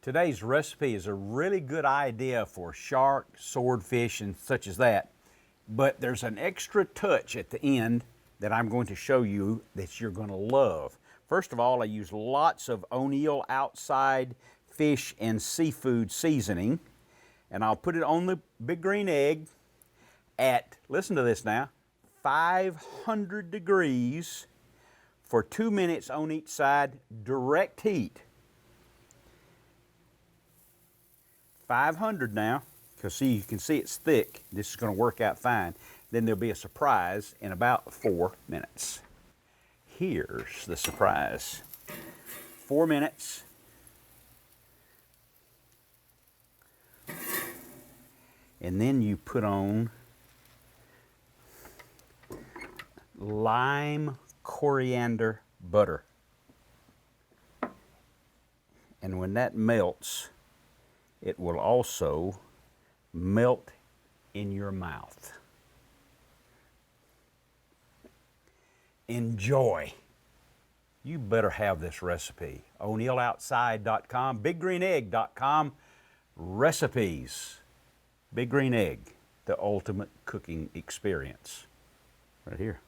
Today's recipe is a really good idea for shark, swordfish, and such as that. But there's an extra touch at the end that I'm going to show you that you're going to love. First of all, I use lots of O'Neill outside fish and seafood seasoning. And I'll put it on the big green egg at, listen to this now, 500 degrees for 2 minutes on each side, direct heat. 500 now, because see, you can see it's thick. This is going to work out fine. Then there'll be a surprise in about 4 minutes. Here's the surprise. 4 minutes. And then you put on lime coriander butter. And when that melts, it will also melt in your mouth. Enjoy. You better have this recipe. O'NeillOutside.com, BigGreenEgg.com, recipes. Big Green Egg, the ultimate cooking experience. Right here.